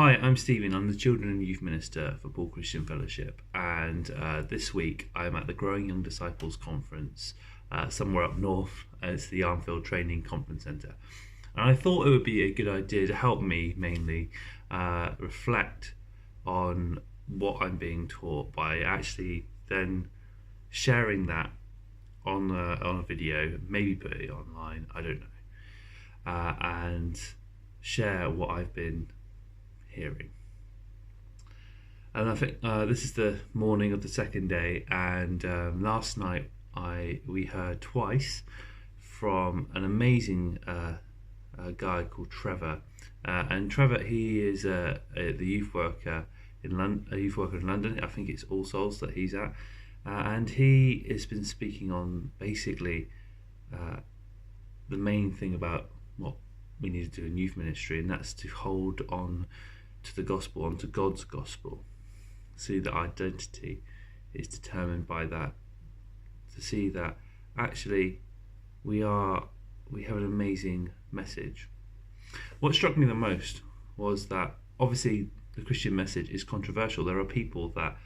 Hi, I'm Stephen. I'm the Children and Youth Minister for Paul Christian Fellowship, and this week I'm at the Growing Young Disciples Conference somewhere up north. It's the Armfield Training Conference Centre, and I thought it would be a good idea to help me mainly reflect on what I'm being taught by actually then sharing that on a video, maybe put it online, I don't know, and share what I've been hearing. And I think this is the morning of the second day, and last night we heard twice from an amazing guy called Trevor, and Trevor, he is the youth worker in London. I think it's All Souls that he's at, and he has been speaking on basically the main thing about what we need to do in youth ministry, and that's to hold on to the gospel, onto God's gospel. See that identity is determined by that. To see that actually we have an amazing message. What struck me the most was that obviously the Christian message is controversial. There are people that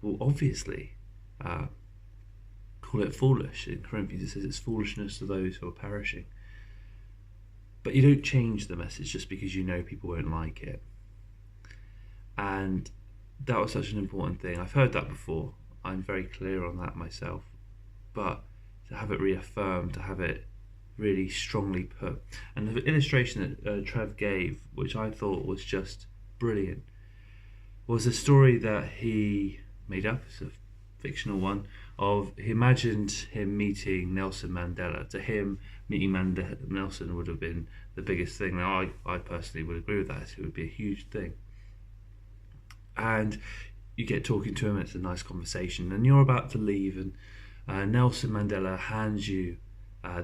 will obviously call it foolish. In Corinthians it says it's foolishness to those who are perishing. But you don't change the message just because you know people won't like it. And that was such an important thing. I've heard that before. I'm very clear on that myself. But to have it reaffirmed, to have it really strongly put. And the illustration that Trev gave, which I thought was just brilliant, was a story that he made up. It's a fictional one. He imagined him meeting Nelson Mandela. To him, meeting Nelson would have been the biggest thing. Now, I personally would agree with that. It would be a huge thing. And you get talking to him, it's a nice conversation, and you're about to leave, and Nelson Mandela hands you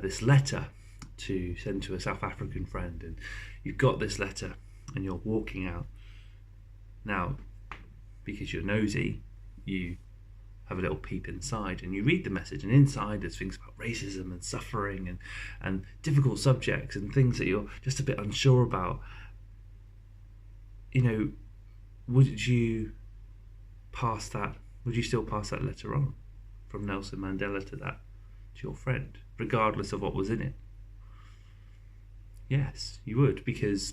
this letter to send to a South African friend, and you've got this letter and you're walking out. Now, because you're nosy, you have a little peep inside and you read the message, and inside there's things about racism and suffering and difficult subjects and things that you're just a bit unsure about. You know, would you still pass that letter on from Nelson Mandela to your friend, regardless of what was in it? Yes, you would, because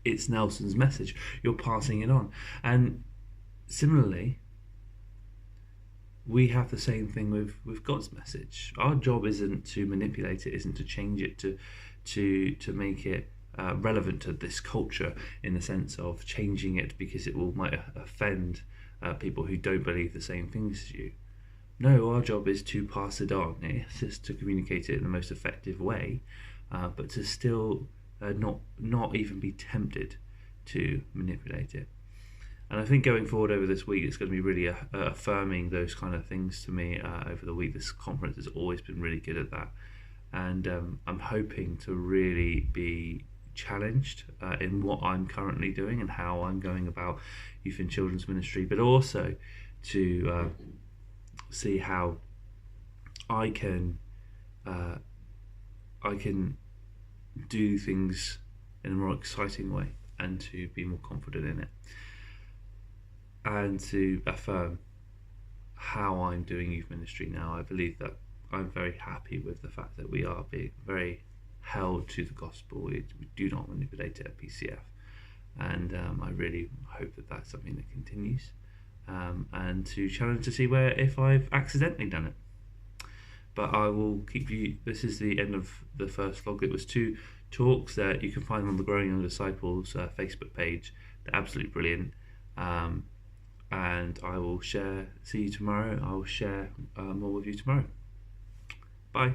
it's Nelson's message. You're passing it on. And similarly, we have the same thing with God's message. Our job isn't to manipulate it, isn't to change it, to make it relevant to this culture in the sense of changing it because it might offend people who don't believe the same things as you. No, our job is to pass it on. It's just to communicate it in the most effective way, but to still not even be tempted to manipulate it. And I think going forward over this week, it's going to be really affirming those kind of things to me over the week. This conference has always been really good at that. And I'm hoping to really be challenged in what I'm currently doing and how I'm going about youth and children's ministry, but also to see how I can do things in a more exciting way and to be more confident in it, and to affirm how I'm doing youth ministry now. I believe that I'm very happy with the fact that we are being very held to the gospel. We do not manipulate it at PCF, and I really hope that that's something that continues, and to challenge to see if I've accidentally done it. But I will keep you. This is the end of the first vlog. It was 2 talks that you can find on the Growing Young Disciples Facebook page. They're absolutely brilliant, and I will see you tomorrow. I will share more with you tomorrow. Bye.